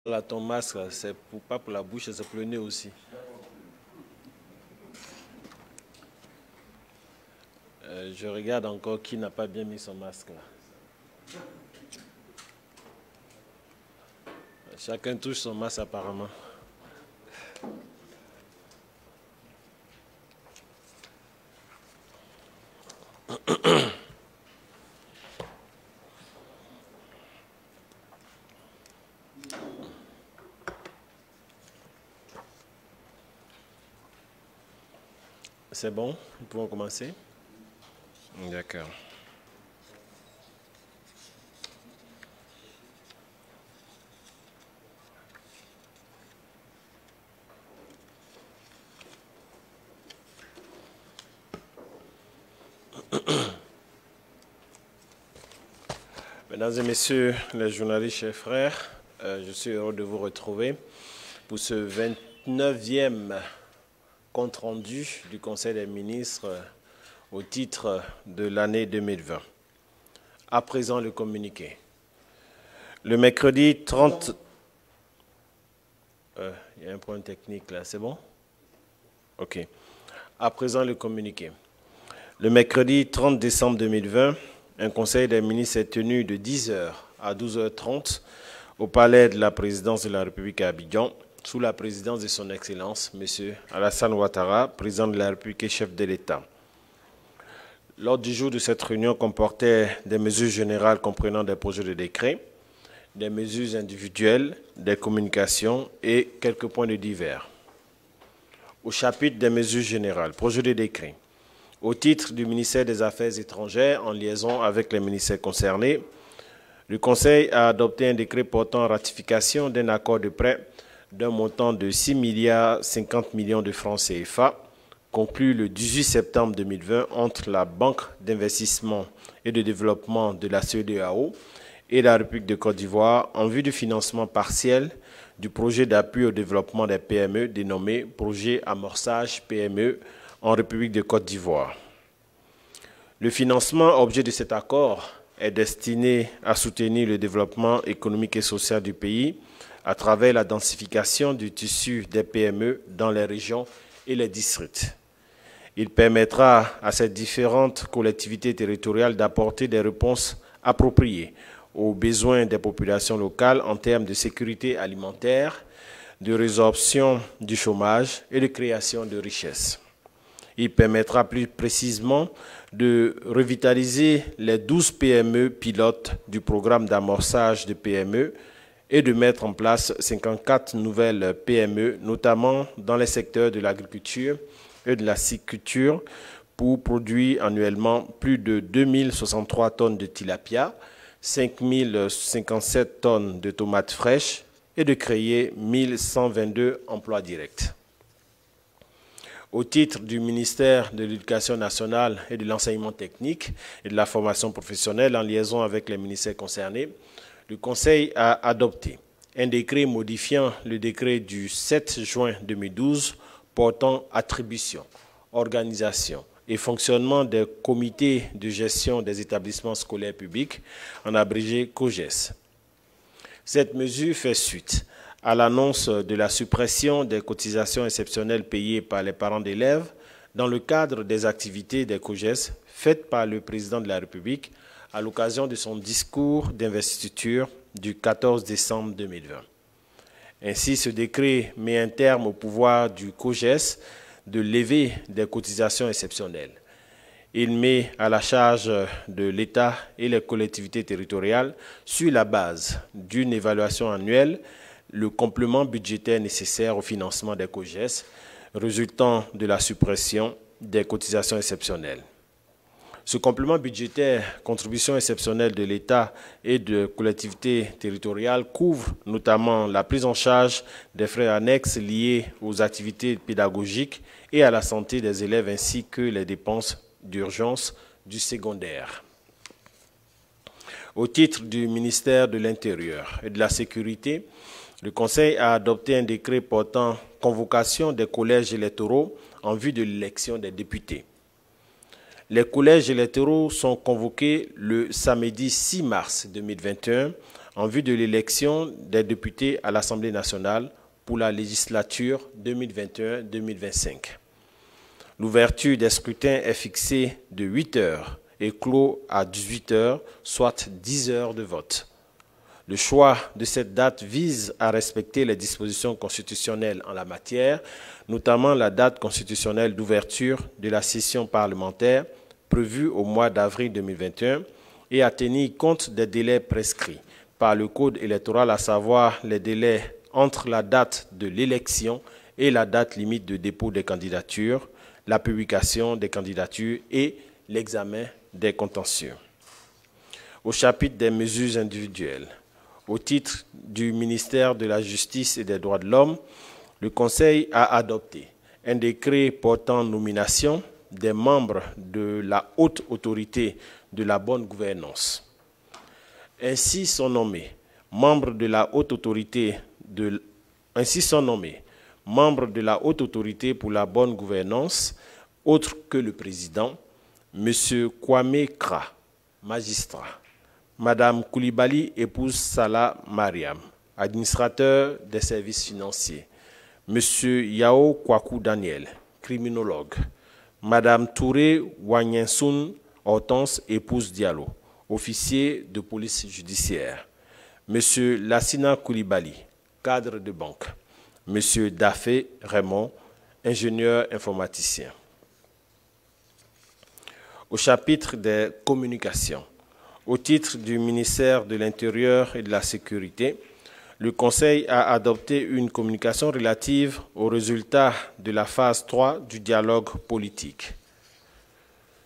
Là, ton masque, c'est pas pour la bouche, c'est pour le nez aussi. Je regarde encore qui n'a pas bien mis son masque là. Chacun touche son masque apparemment. C'est bon, nous pouvons commencer. D'accord. Mesdames et messieurs les journalistes, chers frères, je suis heureux de vous retrouver pour ce 29e compte-rendu du Conseil des ministres au titre de l'année 2020. À présent, le communiqué. Le mercredi 30... il y a un point technique là, c'est bon? OK. À présent, le communiqué. Le mercredi 30 décembre 2020, un conseil des ministres est tenu de 10h à 12h30 au palais de la présidence de la République à Abidjan, sous la présidence de son Excellence, M. Alassane Ouattara, président de la République et chef de l'État. L'ordre du jour de cette réunion comportait des mesures générales comprenant des projets de décret, des mesures individuelles, des communications et quelques points de divers. Au chapitre des mesures générales, projet de décret. Au titre du ministère des Affaires étrangères, en liaison avec les ministères concernés, le Conseil a adopté un décret portant ratification d'un accord de prêt d'un montant de 6,50 milliards de francs CFA, conclu le 18 septembre 2020 entre la Banque d'investissement et de développement de la CEDEAO et la République de Côte d'Ivoire en vue du financement partiel du projet d'appui au développement des PME dénommé Projet Amorçage PME en République de Côte d'Ivoire. Le financement objet de cet accord est destiné à soutenir le développement économique et social du pays à travers la densification du tissu des PME dans les régions et les districts. Il permettra à ces différentes collectivités territoriales d'apporter des réponses appropriées aux besoins des populations locales en termes de sécurité alimentaire, de résorption du chômage et de création de richesses. Il permettra plus précisément de revitaliser les 12 PME pilotes du programme d'amorçage de PME et de mettre en place 54 nouvelles PME, notamment dans les secteurs de l'agriculture et de la sylviculture, pour produire annuellement plus de 2063 tonnes de tilapia, 5057 tonnes de tomates fraîches et de créer 1122 emplois directs. Au titre du ministère de l'Éducation nationale et de l'enseignement technique et de la formation professionnelle, en liaison avec les ministères concernés, le Conseil a adopté un décret modifiant le décret du 7 juin 2012 portant attribution, organisation et fonctionnement des comités de gestion des établissements scolaires publics, en abrégé COGES. Cette mesure fait suite à l'annonce de la suppression des cotisations exceptionnelles payées par les parents d'élèves dans le cadre des activités des COGES faites par le président de la République à l'occasion de son discours d'investiture du 14 décembre 2020. Ainsi, ce décret met un terme au pouvoir du COGES de lever des cotisations exceptionnelles. Il met à la charge de l'État et les collectivités territoriales, sur la base d'une évaluation annuelle, le complément budgétaire nécessaire au financement des COGES, résultant de la suppression des cotisations exceptionnelles. Ce complément budgétaire, contribution exceptionnelle de l'État et de collectivités territoriales, couvre notamment la prise en charge des frais annexes liés aux activités pédagogiques et à la santé des élèves, ainsi que les dépenses d'urgence du secondaire. Au titre du ministère de l'Intérieur et de la Sécurité, le Conseil a adopté un décret portant convocation des collèges électoraux en vue de l'élection des députés. Les collèges électoraux sont convoqués le samedi 6 mars 2021 en vue de l'élection des députés à l'Assemblée nationale pour la législature 2021-2025. L'ouverture des scrutins est fixée de 8 heures et clos à 18 heures, soit 10 heures de vote. Le choix de cette date vise à respecter les dispositions constitutionnelles en la matière, notamment la date constitutionnelle d'ouverture de la session parlementaire prévue au mois d'avril 2021 et à tenir compte des délais prescrits par le Code électoral, à savoir les délais entre la date de l'élection et la date limite de dépôt des candidatures, la publication des candidatures et l'examen des contentieux. Au chapitre des mesures individuelles, au titre du ministère de la Justice et des Droits de l'Homme, le Conseil a adopté un décret portant nomination des membres de la haute autorité de la bonne gouvernance. Ainsi sont nommés membres de la haute autorité pour la bonne gouvernance, autre que le président, M. Kwame Kra, magistrat, Mme Koulibaly, épouse Salah Mariam, administrateur des services financiers, M. Yao Kwaku Daniel, criminologue, Mme Touré Wanyensoun Hortense, épouse Diallo, officier de police judiciaire, M. Lassina Koulibaly, cadre de banque, M. Dafé Raymond, ingénieur informaticien. Au chapitre des communications, au titre du ministère de l'Intérieur et de la Sécurité, le Conseil a adopté une communication relative aux résultats de la phase 3 du dialogue politique.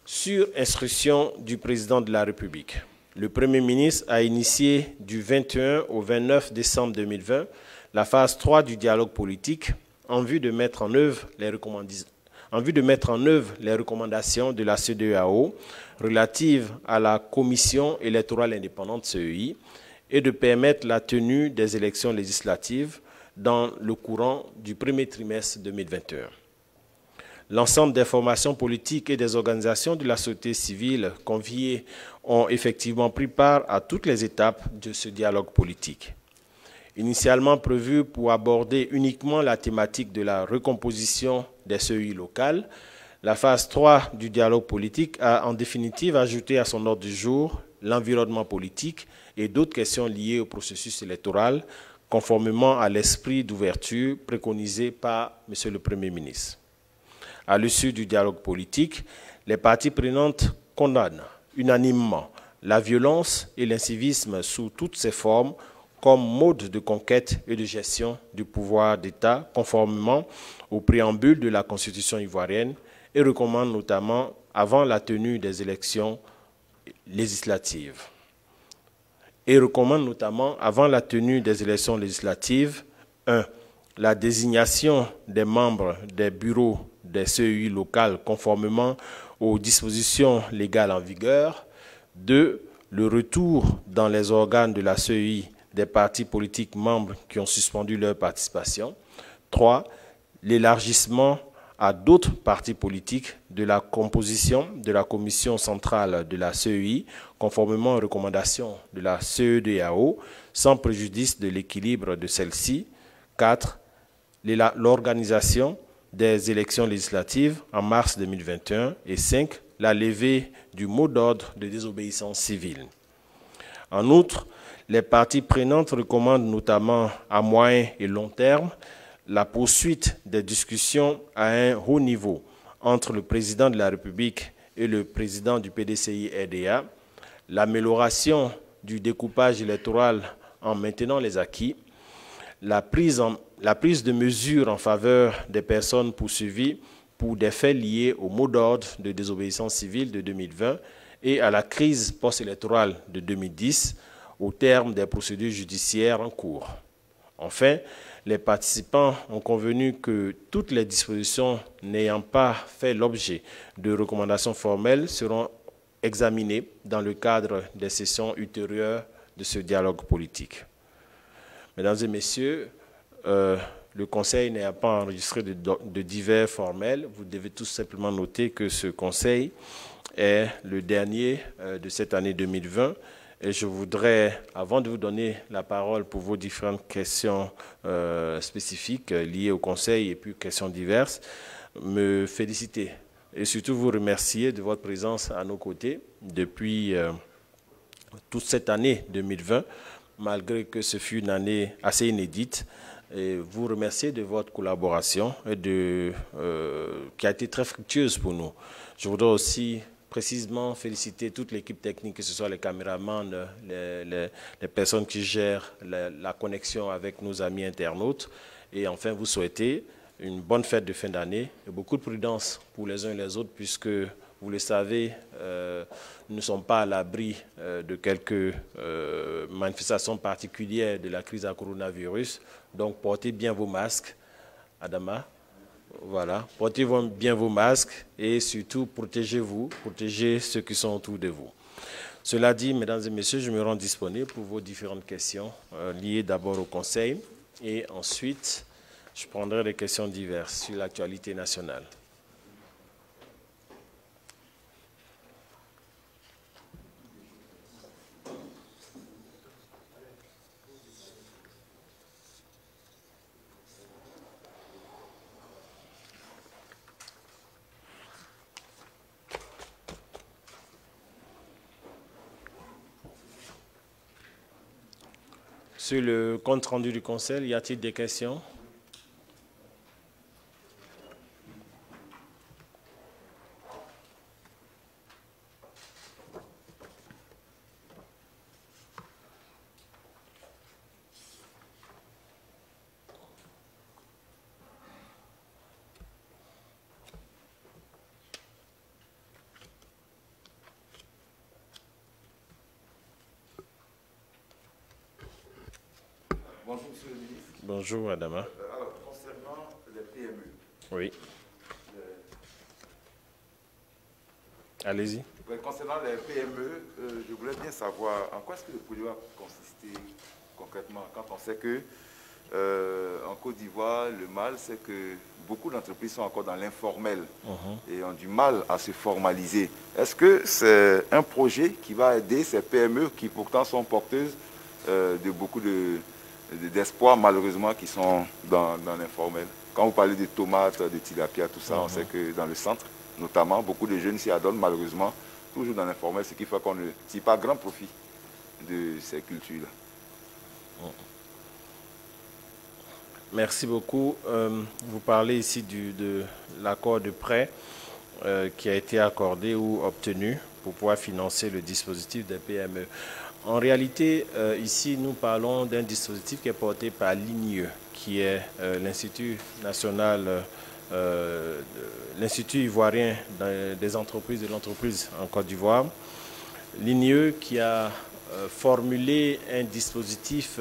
Sur instruction du président de la République, le Premier ministre a initié du 21 au 29 décembre 2020 la phase 3 du dialogue politique en vue de mettre en œuvre les recommandations de la CEDEAO relatives à la Commission électorale indépendante CEI et de permettre la tenue des élections législatives dans le courant du premier trimestre 2021. L'ensemble des formations politiques et des organisations de la société civile conviées ont effectivement pris part à toutes les étapes de ce dialogue politique. Initialement prévu pour aborder uniquement la thématique de la recomposition des CEI locales, la phase 3 du dialogue politique a en définitive ajouté à son ordre du jour l'environnement politique et d'autres questions liées au processus électoral, conformément à l'esprit d'ouverture préconisé par M. le Premier ministre. À l'issue du dialogue politique, les parties prenantes condamnent unanimement la violence et l'incivisme sous toutes ses formes comme mode de conquête et de gestion du pouvoir d'État, conformément au préambule de la Constitution ivoirienne, et recommande notamment, avant la tenue des élections législatives, 1. La désignation des membres des bureaux des CEI locales conformément aux dispositions légales en vigueur. 2. Le retour dans les organes de la CEI des partis politiques membres qui ont suspendu leur participation. 3. L'élargissement à d'autres partis politiques de la composition de la commission centrale de la CEI, conformément aux recommandations de la CEDEAO, sans préjudice de l'équilibre de celle-ci. 4. L'organisation des élections législatives en mars 2021. Et 5. La levée du mot d'ordre de désobéissance civile. En outre, les parties prenantes recommandent notamment à moyen et long terme la poursuite des discussions à un haut niveau entre le président de la République et le président du PDCI-RDA, l'amélioration du découpage électoral en maintenant les acquis, la prise de mesures en faveur des personnes poursuivies pour des faits liés au mot d'ordre de désobéissance civile de 2020 et à la crise post-électorale de 2010 au terme des procédures judiciaires en cours. Enfin, les participants ont convenu que toutes les dispositions n'ayant pas fait l'objet de recommandations formelles seront examinées dans le cadre des sessions ultérieures de ce dialogue politique. Mesdames et messieurs, le Conseil n'ayant pas enregistré de divers formels, vous devez tout simplement noter que ce Conseil est le dernier de cette année 2020 Et je voudrais, avant de vous donner la parole pour vos différentes questions spécifiques liées au Conseil et puis questions diverses, me féliciter et surtout vous remercier de votre présence à nos côtés depuis toute cette année 2020, malgré que ce fut une année assez inédite. Et vous remercier de votre collaboration qui a été très fructueuse pour nous. Je voudrais aussi précisément féliciter toute l'équipe technique, que ce soit les caméramans, les personnes qui gèrent la connexion avec nos amis internautes. Et enfin, vous souhaiter une bonne fête de fin d'année et beaucoup de prudence pour les uns et les autres, puisque, vous le savez, nous ne sommes pas à l'abri de quelques manifestations particulières de la crise à coronavirus. Donc, portez bien vos masques, Adama. Voilà, portez bien vos masques et surtout protégez-vous, protégez ceux qui sont autour de vous. Cela dit, mesdames et messieurs, je me rends disponible pour vos différentes questions liées d'abord au Conseil et ensuite je prendrai des questions diverses sur l'actualité nationale. Sur le compte rendu du Conseil, y a-t-il des questions? Bonjour, Monsieur le ministre. Bonjour, Adama. Alors, concernant les PME. Oui. Allez-y. Concernant les PME, je voulais bien savoir en quoi est-ce que le projet va consister concrètement, quand on sait que en Côte d'Ivoire, le mal, c'est que beaucoup d'entreprises sont encore dans l'informel et ont du mal à se formaliser. Est-ce que c'est un projet qui va aider ces PME qui pourtant sont porteuses de beaucoup d'espoir, malheureusement, qui sont dans l'informel? Quand vous parlez de tomates, de tilapia, tout ça, on sait que dans le centre, notamment, beaucoup de jeunes s'y adonnent, malheureusement, toujours dans l'informel, ce qui fait qu'on ne tire pas grand profit de ces cultures-là. Merci beaucoup. Vous parlez ici de l'accord de prêt qui a été accordé ou obtenu pour pouvoir financer le dispositif des PME. En réalité, ici, nous parlons d'un dispositif qui est porté par l'INIE, qui est l'Institut national, l'Institut ivoirien des entreprises de l'entreprise en Côte d'Ivoire. L'INIE qui a formulé un dispositif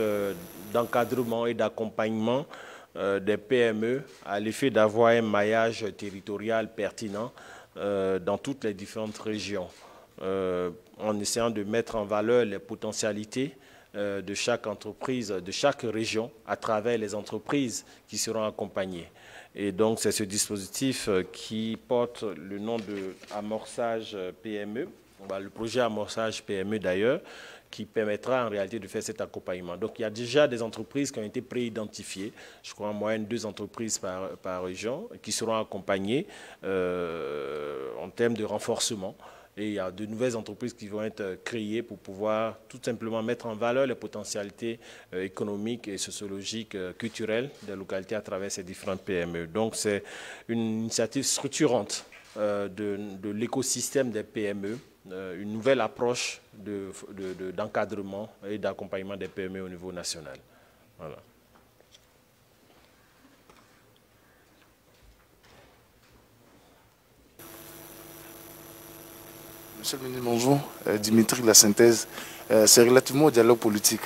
d'encadrement et d'accompagnement des PME à l'effet d'avoir un maillage territorial pertinent dans toutes les différentes régions, en essayant de mettre en valeur les potentialités de chaque entreprise, de chaque région, à travers les entreprises qui seront accompagnées. Et donc, c'est ce dispositif qui porte le nom de amorçage PME, le projet amorçage PME d'ailleurs, qui permettra en réalité de faire cet accompagnement. Donc, il y a déjà des entreprises qui ont été pré-identifiées, je crois en moyenne 2 entreprises par région, qui seront accompagnées en termes de renforcement. Et il y a de nouvelles entreprises qui vont être créées pour pouvoir tout simplement mettre en valeur les potentialités économiques et sociologiques, culturelles des localités à travers ces différentes PME. Donc, c'est une initiative structurante de l'écosystème des PME, une nouvelle approche d'encadrement et d'accompagnement des PME au niveau national. Voilà. Monsieur le ministre, bonjour. Dimitri de la Synthèse. C'est relativement au dialogue politique.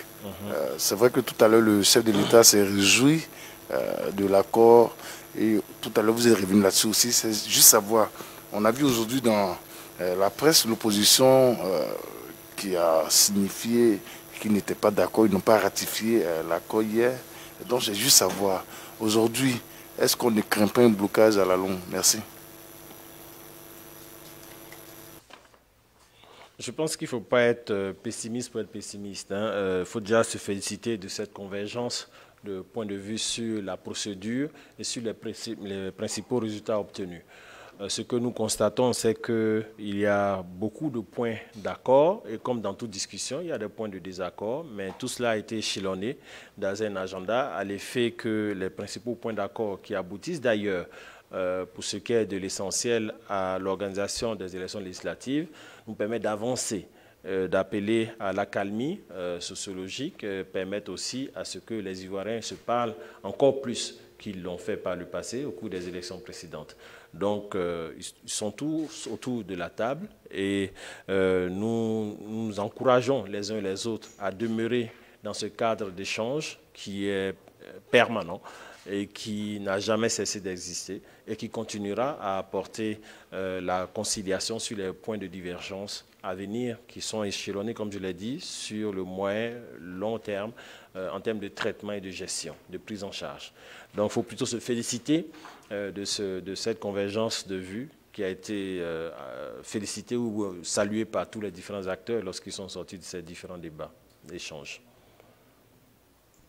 C'est vrai que tout à l'heure, le chef de l'État s'est réjoui de l'accord. Et tout à l'heure, vous êtes revenu là-dessus aussi. C'est juste savoir. On a vu aujourd'hui dans la presse l'opposition qui a signifié qu'ils n'étaient pas d'accord. Ils n'ont pas ratifié l'accord hier. Donc, j'ai juste savoir. Aujourd'hui, est-ce qu'on ne craint pas un blocage à la longue? Merci. Je pense qu'il ne faut pas être pessimiste pour être pessimiste. Il faut déjà se féliciter de cette convergence de points de vue sur la procédure et sur les principaux résultats obtenus. Ce que nous constatons, c'est qu'il y a beaucoup de points d'accord, et comme dans toute discussion, il y a des points de désaccord, mais tout cela a été échelonné dans un agenda à l'effet que les principaux points d'accord qui aboutissent d'ailleurs, pour ce qui est de l'essentiel à l'organisation des élections législatives, nous permettent d'avancer, d'appeler à l'accalmie sociologique, permettent aussi à ce que les Ivoiriens se parlent encore plus qu'ils l'ont fait par le passé au cours des élections précédentes. Donc, ils sont tous autour de la table et nous encourageons les uns et les autres à demeurer dans ce cadre d'échange qui est permanent et qui n'a jamais cessé d'exister et qui continuera à apporter la conciliation sur les points de divergence à venir qui sont échelonnés, comme je l'ai dit, sur le moyen, long terme, en termes de traitement et de gestion, de prise en charge. Donc, il faut plutôt se féliciter de cette convergence de vues qui a été félicitée ou saluée par tous les différents acteurs lorsqu'ils sont sortis de ces différents débats, échanges.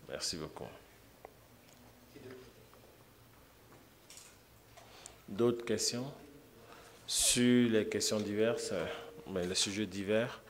Merci beaucoup. D'autres questions? Sur les questions diverses, les sujets divers,